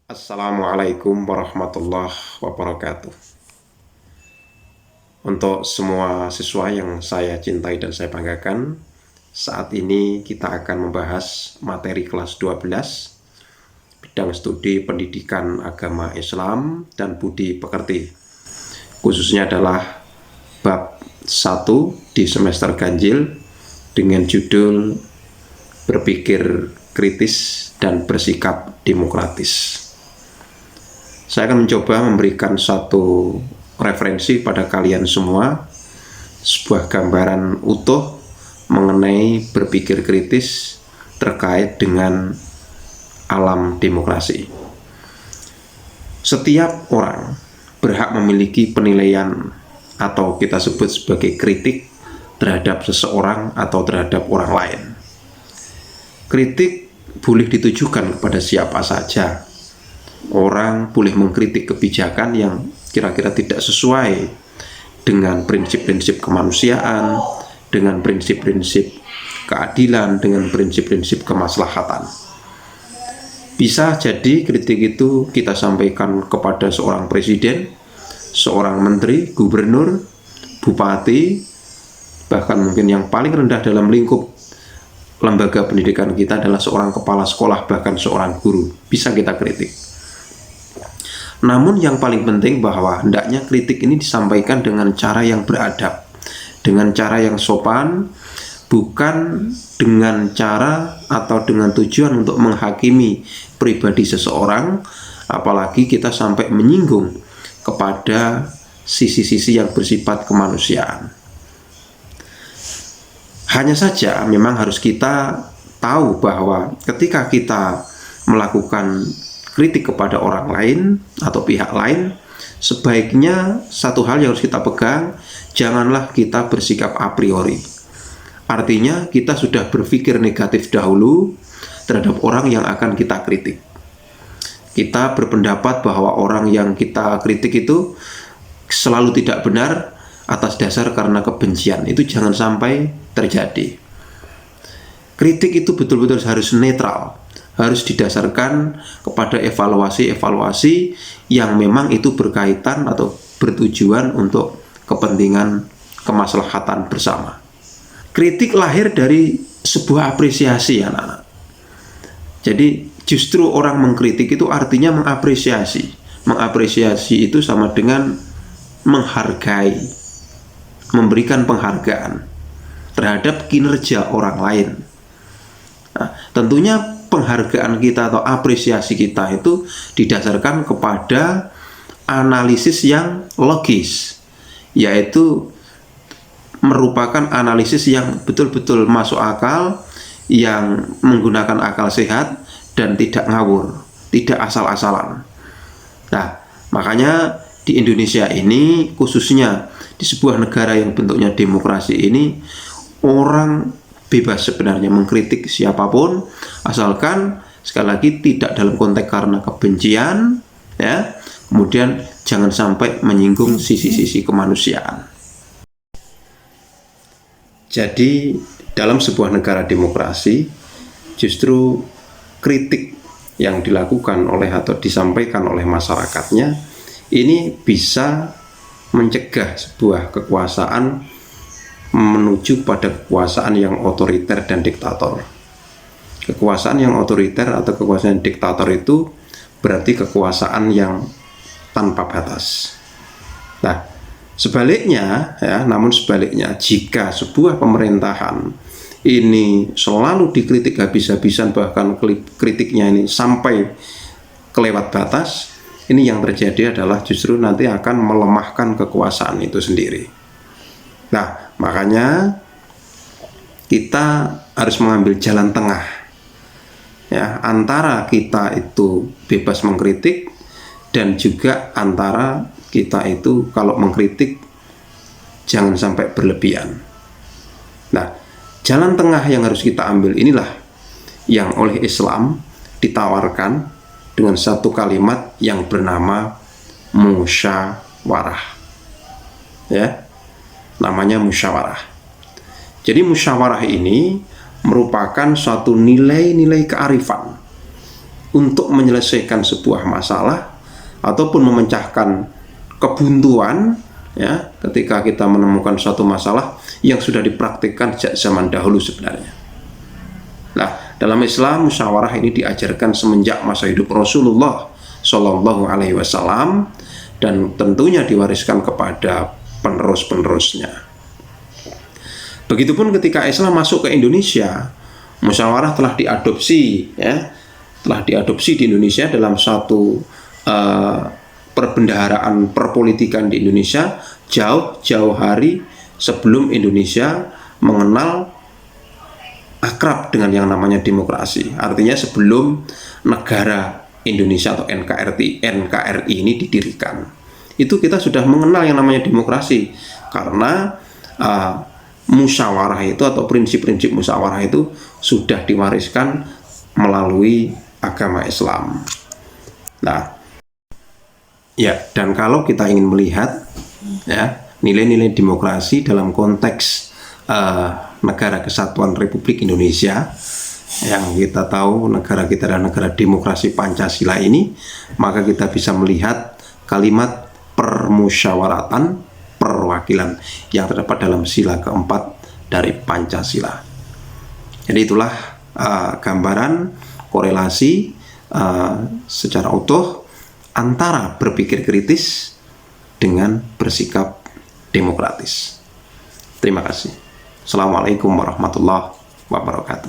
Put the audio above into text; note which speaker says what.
Speaker 1: Assalamualaikum warahmatullahi wabarakatuh. Untuk semua siswa yang saya cintai dan saya banggakan, saat ini kita akan membahas materi kelas 12, bidang studi pendidikan agama Islam dan budi pekerti. Khususnya adalah bab 1 di semester ganjil dengan judul berpikir kritis dan bersikap demokratis. Saya akan mencoba memberikan satu referensi pada kalian semua, sebuah gambaran utuh mengenai berpikir kritis terkait dengan alam demokrasi. Setiap orang berhak memiliki penilaian atau kita sebut sebagai kritik terhadap seseorang atau terhadap orang lain. Kritik boleh ditujukan kepada siapa saja. Orang boleh mengkritik kebijakan yang kira-kira tidak sesuai dengan prinsip-prinsip kemanusiaan, dengan prinsip-prinsip keadilan, dengan prinsip-prinsip kemaslahatan. Bisa jadi kritik itu kita sampaikan kepada seorang presiden, seorang menteri, gubernur, bupati, bahkan mungkin yang paling rendah dalam lingkup lembaga pendidikan kita adalah seorang kepala sekolah, bahkan seorang guru. Bisa kita kritik. Namun yang paling penting bahwa hendaknya kritik ini disampaikan dengan cara yang beradab, dengan cara yang sopan, bukan dengan cara atau dengan tujuan untuk menghakimi pribadi seseorang, apalagi kita sampai menyinggung kepada sisi-sisi yang bersifat kemanusiaan. Hanya saja memang harus kita tahu bahwa ketika kita melakukan kritik kepada orang lain atau pihak lain, sebaiknya satu hal yang harus kita pegang, janganlah kita bersikap a priori. Artinya kita sudah berpikir negatif dahulu terhadap orang yang akan kita kritik. Kita berpendapat bahwa orang yang kita kritik itu selalu tidak benar atas dasar karena kebencian. Itu jangan sampai terjadi. Kritik itu betul-betul harus netral, harus didasarkan kepada evaluasi-evaluasi yang memang itu berkaitan atau bertujuan untuk kepentingan kemaslahatan bersama. Kritik lahir dari sebuah apresiasi, anak-anak. Jadi justru orang mengkritik itu artinya mengapresiasi. Mengapresiasi itu sama dengan menghargai, memberikan penghargaan terhadap kinerja orang lain. Nah, tentunya penghargaan kita atau apresiasi kita itu didasarkan kepada analisis yang logis, yaitu merupakan analisis yang betul-betul masuk akal, yang menggunakan akal sehat dan tidak ngawur, tidak asal-asalan. Nah, makanya di Indonesia ini, khususnya di sebuah negara yang bentuknya demokrasi ini, orang bebas sebenarnya mengkritik siapapun, asalkan sekali lagi tidak dalam konteks karena kebencian, ya. Kemudian jangan sampai menyinggung sisi-sisi kemanusiaan. Jadi dalam sebuah negara demokrasi, justru kritik yang dilakukan oleh atau disampaikan oleh masyarakatnya ini bisa mencegah sebuah kekuasaan menuju pada kekuasaan yang otoriter dan diktator. Kekuasaan yang otoriter atau kekuasaan diktator itu berarti kekuasaan yang tanpa batas. Nah, sebaliknya ya, namun sebaliknya jika sebuah pemerintahan ini selalu dikritik habis-habisan, bahkan kritiknya ini sampai kelewat batas, ini yang terjadi adalah justru nanti akan melemahkan kekuasaan itu sendiri. Nah, makanya kita harus mengambil jalan tengah, ya, antara kita itu bebas mengkritik dan juga antara kita itu kalau mengkritik jangan sampai berlebihan. Nah, jalan tengah yang harus kita ambil inilah yang oleh Islam ditawarkan dengan satu kalimat yang bernama musyawarah, ya, namanya musyawarah. Jadi musyawarah ini merupakan suatu nilai-nilai kearifan untuk menyelesaikan sebuah masalah ataupun memecahkan kebuntuan, ya, ketika kita menemukan suatu masalah yang sudah dipraktikkan sejak zaman dahulu sebenarnya. Nah, dalam Islam musyawarah ini diajarkan semenjak masa hidup Rasulullah Shallallahu Alaihi Wasallam dan tentunya diwariskan kepada penerus-penerusnya. Begitupun ketika Islam masuk ke Indonesia, musyawarah telah diadopsi, ya, telah diadopsi di Indonesia dalam satu perbendaharaan perpolitikan di Indonesia jauh-jauh hari sebelum Indonesia mengenal akrab dengan yang namanya demokrasi. Artinya sebelum negara Indonesia atau NKRI ini didirikan, itu kita sudah mengenal yang namanya demokrasi, karena musyawarah itu atau prinsip-prinsip musyawarah itu sudah diwariskan melalui agama Islam. Nah, ya, dan kalau kita ingin melihat, ya, nilai-nilai demokrasi dalam konteks negara kesatuan Republik Indonesia, yang kita tahu negara kita adalah negara demokrasi Pancasila ini, maka kita bisa melihat kalimat permusyawaratan perwakilan yang terdapat dalam sila keempat dari Pancasila. Jadi itulah gambaran korelasi secara utuh antara berpikir kritis dengan bersikap demokratis. Terima kasih. Assalamualaikum warahmatullahi wabarakatuh.